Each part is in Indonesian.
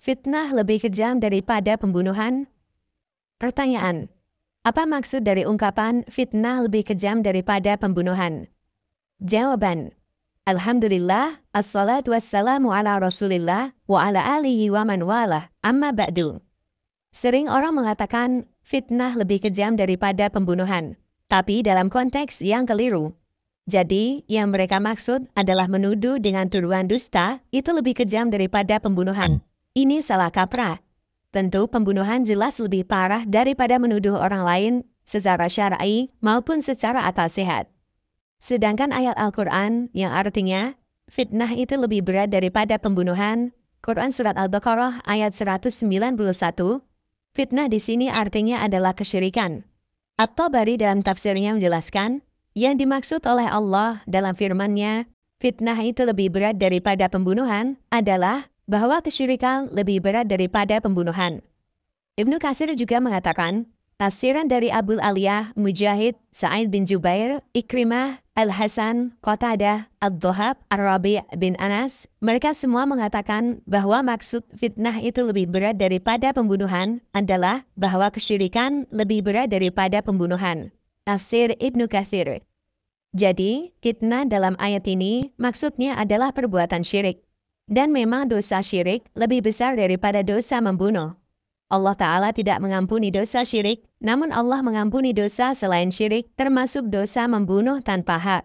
fitnah lebih kejam daripada pembunuhan? Pertanyaan. Apa maksud dari ungkapan fitnah lebih kejam daripada pembunuhan? Jawaban. Alhamdulillah, assalatu wassalamu ala rasulillah, wa ala alihi wa man walah, amma ba'du. Sering orang mengatakan fitnah lebih kejam daripada pembunuhan, tapi dalam konteks yang keliru. Jadi, yang mereka maksud adalah menuduh dengan tuduhan dusta itu lebih kejam daripada pembunuhan. Ini salah kaprah. Tentu pembunuhan jelas lebih parah daripada menuduh orang lain secara syar'i maupun secara akal sehat. Sedangkan ayat Al-Quran yang artinya fitnah itu lebih berat daripada pembunuhan, Quran Surat Al-Baqarah ayat 191, fitnah di sini artinya adalah kesyirikan. At-Tabari dalam tafsirnya menjelaskan, yang dimaksud oleh Allah dalam firman-Nya, fitnah itu lebih berat daripada pembunuhan adalah bahwa kesyirikan lebih berat daripada pembunuhan. Ibnu Katsir juga mengatakan, tafsiran dari Abul Aliyah, Mujahid, Sa'id bin Jubair, Ikrimah, Al-Hasan, Qatadah, Ad-Dhahab, Ar-Rabi' bin Anas, mereka semua mengatakan bahwa maksud fitnah itu lebih berat daripada pembunuhan adalah bahwa kesyirikan lebih berat daripada pembunuhan. Tafsir Ibnu Katsir. Jadi, fitnah dalam ayat ini maksudnya adalah perbuatan syirik. Dan memang dosa syirik lebih besar daripada dosa membunuh. Allah Ta'ala tidak mengampuni dosa syirik, namun Allah mengampuni dosa selain syirik, termasuk dosa membunuh tanpa hak.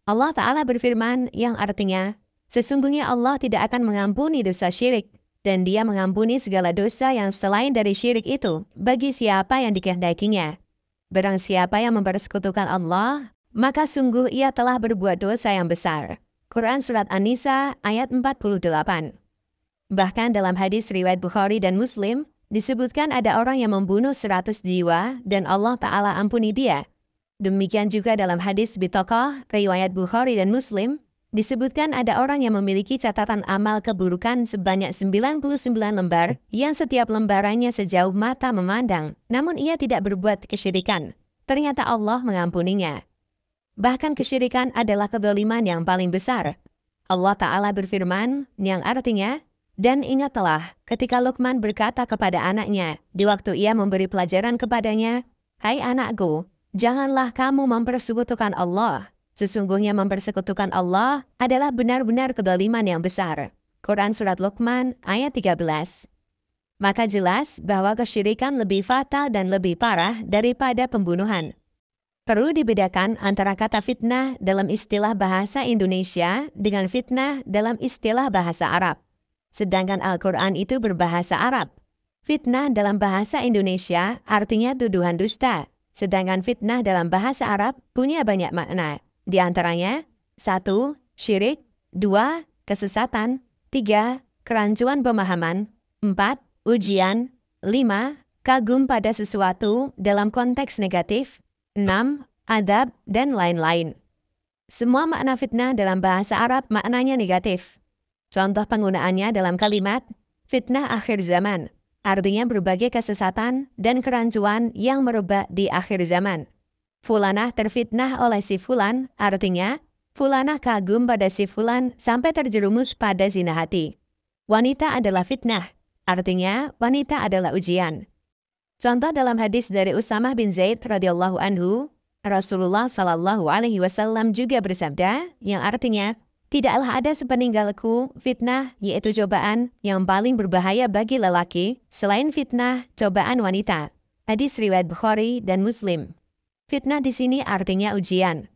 Allah Ta'ala berfirman yang artinya, sesungguhnya Allah tidak akan mengampuni dosa syirik, dan Dia mengampuni segala dosa yang selain dari syirik itu, bagi siapa yang dikehendakinya. Barang siapa yang mempersekutukan Allah, maka sungguh ia telah berbuat dosa yang besar. Quran Surat An-Nisa ayat 48. Bahkan dalam hadis riwayat Bukhari dan Muslim, disebutkan ada orang yang membunuh 100 jiwa dan Allah Ta'ala ampuni dia. Demikian juga dalam hadis Bitaqah, riwayat Bukhari dan Muslim, disebutkan ada orang yang memiliki catatan amal keburukan sebanyak 99 lembar yang setiap lembarannya sejauh mata memandang, namun ia tidak berbuat kesyirikan. Ternyata Allah mengampuninya. Bahkan kesyirikan adalah kezaliman yang paling besar. Allah Ta'ala berfirman yang artinya, dan ingatlah ketika Luqman berkata kepada anaknya di waktu ia memberi pelajaran kepadanya, "Hai anakku, janganlah kamu mempersekutukan Allah. Sesungguhnya mempersekutukan Allah adalah benar-benar kezaliman yang besar." Quran Surat Luqman ayat 13. Maka jelas bahwa kesyirikan lebih fatal dan lebih parah daripada pembunuhan. Perlu dibedakan antara kata fitnah dalam istilah bahasa Indonesia dengan fitnah dalam istilah bahasa Arab. Sedangkan Al-Quran itu berbahasa Arab. Fitnah dalam bahasa Indonesia artinya tuduhan dusta. Sedangkan fitnah dalam bahasa Arab punya banyak makna. Di antaranya, 1. Syirik, 2. Kesesatan, 3. Kerancuan pemahaman, 4. Ujian, 5. Kagum pada sesuatu dalam konteks negatif, 6. Adab, dan lain-lain. Semua makna fitnah dalam bahasa Arab maknanya negatif. Contoh penggunaannya dalam kalimat fitnah akhir zaman, artinya berbagai kesesatan dan kerancuan yang merebak di akhir zaman. Fulanah terfitnah oleh si fulan, artinya fulanah kagum pada si fulan sampai terjerumus pada zina hati. Wanita adalah fitnah, artinya wanita adalah ujian. Contoh dalam hadis dari Usamah bin Zaid radhiyallahu anhu, Rasulullah Shallallahu alaihi wasallam juga bersabda yang artinya, tidaklah ada sepeninggalku fitnah yaitu cobaan yang paling berbahaya bagi lelaki selain fitnah cobaan wanita. Hadis riwayat Bukhari dan Muslim. Fitnah di sini artinya ujian.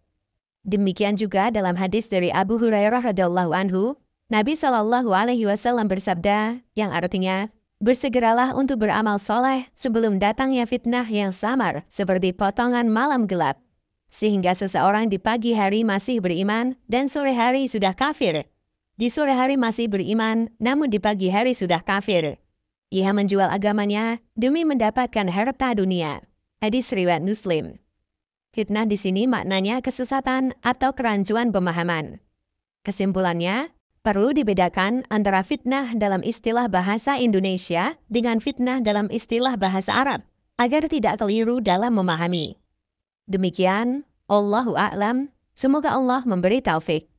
Demikian juga dalam hadis dari Abu Hurairah radhiyallahu anhu, Nabi Shallallahu alaihi wasallam bersabda yang artinya, bersegeralah untuk beramal soleh sebelum datangnya fitnah yang samar seperti potongan malam gelap. Sehingga seseorang di pagi hari masih beriman dan sore hari sudah kafir. Di sore hari masih beriman, namun di pagi hari sudah kafir. Ia menjual agamanya demi mendapatkan harta dunia. Hadis riwayat Muslim. Fitnah di sini maknanya kesesatan atau kerancuan pemahaman. Kesimpulannya, perlu dibedakan antara fitnah dalam istilah bahasa Indonesia dengan fitnah dalam istilah bahasa Arab, agar tidak keliru dalam memahami. Demikian, Allahu a'lam, semoga Allah memberi taufik.